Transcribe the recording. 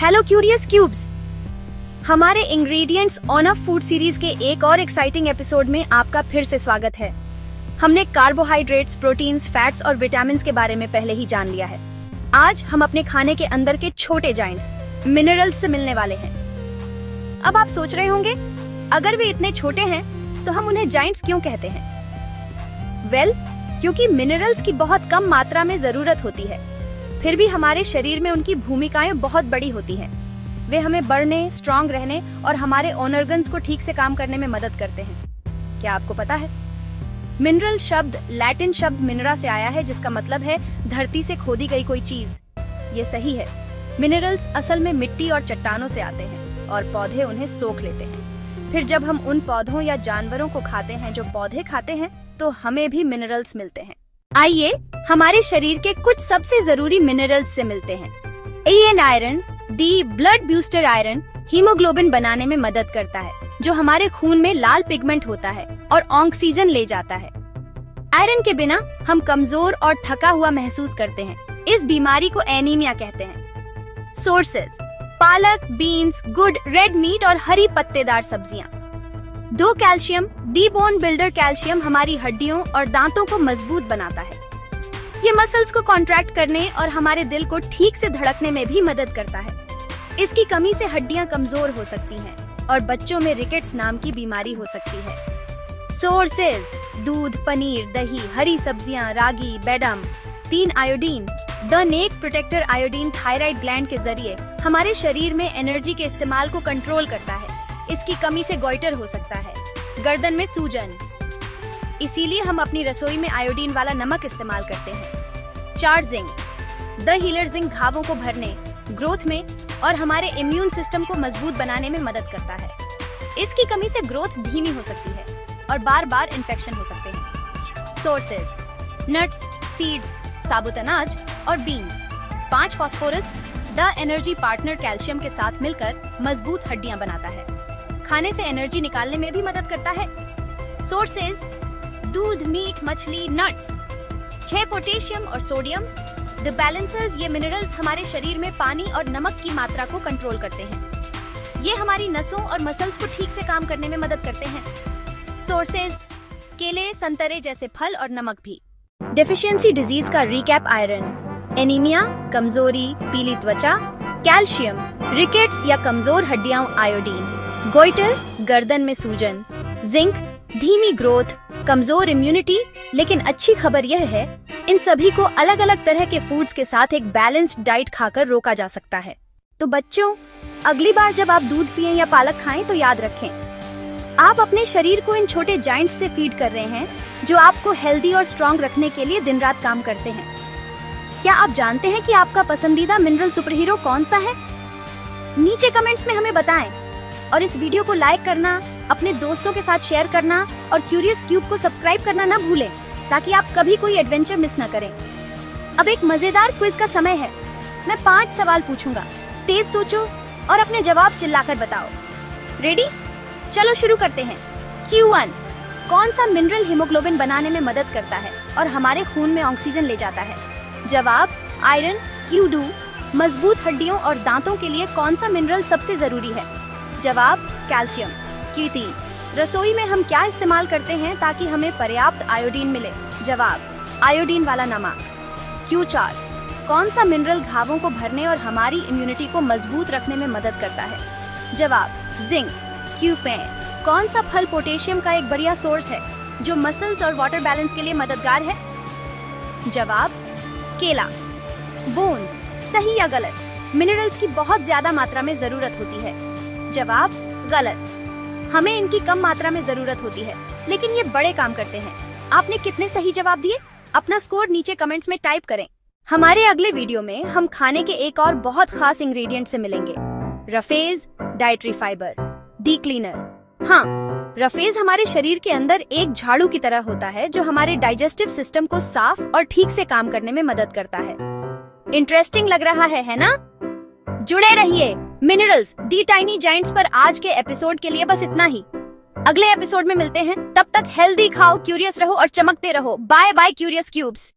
Hello curious cubes, हमारे ingredients on a food series के एक और एक्साइटिंग एपिसोड में आपका फिर से स्वागत है। हमने कार्बोहाइड्रेट्स, प्रोटीन्स, फैट्स और विटामिन्स के बारे में पहले ही जान लिया है। आज हम अपने खाने के अंदर के छोटे जाइंट्स मिनरल्स से मिलने वाले हैं। अब आप सोच रहे होंगे, अगर वे इतने छोटे हैं तो हम उन्हें जाइंट्स क्यों कहते हैं? वेल, क्योंकि मिनरल्स की बहुत कम मात्रा में जरूरत होती है, फिर भी हमारे शरीर में उनकी भूमिकाएं बहुत बड़ी होती हैं। वे हमें बढ़ने, स्ट्रॉन्ग रहने और हमारे ऑर्गन्स को ठीक से काम करने में मदद करते हैं। क्या आपको पता है? मिनरल शब्द लैटिन शब्द मिनरा से आया है, जिसका मतलब है धरती से खोदी गई कोई चीज। ये सही है। मिनरल्स असल में मिट्टी और चट्टानों से आते हैं और पौधे उन्हें सोख लेते हैं। फिर जब हम उन पौधों या जानवरों को खाते हैं जो पौधे खाते हैं, तो हमें भी मिनरल्स मिलते हैं। आइए हमारे शरीर के कुछ सबसे जरूरी मिनरल्स से मिलते हैं। An iron, the blood booster iron haemoglobin बनाने में मदद करता है, जो हमारे खून में लाल पिगमेंट होता है और ऑक्सीजन ले जाता है। आयरन के बिना हम कमजोर और थका हुआ महसूस करते हैं। इस बीमारी को एनीमिया कहते हैं। सोर्सेज: पालक, बीन्स, गुड, रेड मीट और हरी पत्तेदार सब्जियां। 2 कैल्शियम, दी बोन बिल्डर कैल्शियम हमारी हड्डियों और दांतों को मजबूत बनाता है। ये मसल्स को कॉन्ट्रैक्ट करने और हमारे दिल को ठीक से धड़कने में भी मदद करता है। इसकी कमी से हड्डियां कमजोर हो सकती हैं और बच्चों में रिकेट्स नाम की बीमारी हो सकती है। सोर्सेज: दूध, पनीर, दही, हरी सब्जियां, रागी, बेडम। 3 iodine, the neck protector iodine thyroid gland के जरिए हमारे शरीर में एनर्जी के इस्तेमाल को कंट्रोल करता है। इसकी कमी से गोइटर हो सकता है, गर्दन में सूजन। इसीलिए हम अपनी रसोई में आयोडीन वाला नमक इस्तेमाल करते हैं। 4 जिंक, द हीलर जिंक घावों को भरने, ग्रोथ में और हमारे इम्यून सिस्टम को मजबूत बनाने में मदद करता है। इसकी कमी से ग्रोथ धीमी हो सकती है और बार बार इन्फेक्शन हो सकते हैं। सोर्सेज: नट्स, सीड्स, साबुत अनाज और beans. 5 phosphorus, the energy partner calcium के साथ मिलकर मजबूत हड्डियां बनाता है। खाने से एनर्जी निकालने में भी मदद करता है। सोर्सेज: दूध, मीट, मछली, नट्स। 6 पोटेशियम और सोडियम, द बैलेंसर्स। ये मिनरल्स हमारे शरीर में पानी और नमक की मात्रा को कंट्रोल करते हैं। ये हमारी नसों और मसल्स को ठीक से काम करने में मदद करते हैं। सोर्सेज: केले, संतरे जैसे फल और नमक भी। डेफिशिएंसी डिजीज का रिकैप: आयरन, एनीमिया, कमजोरी, पीली त्वचा, कैल्शियम, रिकेट्स या कमजोर हड्डियां, आयोडीन, गोइटर, गर्दन में सूजन, जिंक, धीमी ग्रोथ, कमजोर इम्यूनिटी। लेकिन अच्छी खबर यह है, इन सभी को अलग अलग तरह के फूड्स के साथ एक बैलेंस्ड डाइट खाकर रोका जा सकता है। तो बच्चों, अगली बार जब आप दूध पिएं या पालक खाएं तो याद रखें, आप अपने शरीर को इन छोटे जाइंट्स से फीड कर रहे हैं, जो आपको हेल्दी और स्ट्रॉन्ग रखने के लिए दिन रात काम करते हैं। क्या आप जानते हैं कि आपका पसंदीदा मिनरल सुपरहीरो कौन सा है? नीचे कमेंट्स में हमें बताएं और इस वीडियो को लाइक करना, अपने दोस्तों के साथ शेयर करना और क्यूरियस क्यूब को सब्सक्राइब करना ना भूलें, ताकि आप कभी कोई एडवेंचर मिस ना करें। अब एक मजेदार क्विज का समय है। मैं 5 सवाल पूछूंगा, तेज सोचो और अपने जवाब चिल्लाकर बताओ। रेडी? चलो शुरू करते हैं। Q1: कौन सा मिनरल हीमोग्लोबिन बनाने में मदद करता है और हमारे खून में ऑक्सीजन ले जाता है? जवाब: आयरन। Q2: मजबूत हड्डियों और दांतों के लिए कौन सा मिनरल सबसे जरूरी है? जवाब: कैल्शियम। Q3: रसोई में हम क्या इस्तेमाल करते हैं ताकि हमें पर्याप्त आयोडीन मिले? जवाब: आयोडीन वाला नमक। Q4: कौन सा मिनरल घावों को भरने और हमारी इम्यूनिटी को मजबूत रखने में मदद करता है? जवाब: जिंक। Q5: कौन सा फल पोटेशियम का एक बढ़िया सोर्स है, जो मसल्स और वाटर बैलेंस के लिए मददगार है? जवाब: केला। बोन्स: सही या गलत? मिनरल्स की बहुत ज्यादा मात्रा में जरूरत होती है। जवाब: गलत। हमें इनकी कम मात्रा में जरूरत होती है, लेकिन ये बड़े काम करते हैं। आपने कितने सही जवाब दिए? अपना स्कोर नीचे कमेंट्स में टाइप करें। हमारे अगले वीडियो में हम खाने के एक और बहुत खास इंग्रेडिएंट से मिलेंगे, roughage dietary fibre, D cleaner. हाँ, रफेज हमारे शरीर के अंदर एक झाड़ू की तरह होता है, जो हमारे डाइजेस्टिव सिस्टम को साफ और ठीक से काम करने में मदद करता है। इंटरेस्टिंग लग रहा है ना? जुड़े रहिए। मिनरल्स, दी टाइनी जाइंट्स पर आज के एपिसोड के लिए बस इतना ही। अगले एपिसोड में मिलते हैं। तब तक हेल्दी खाओ, क्यूरियस रहो और चमकते रहो। Bye bye curious cubes.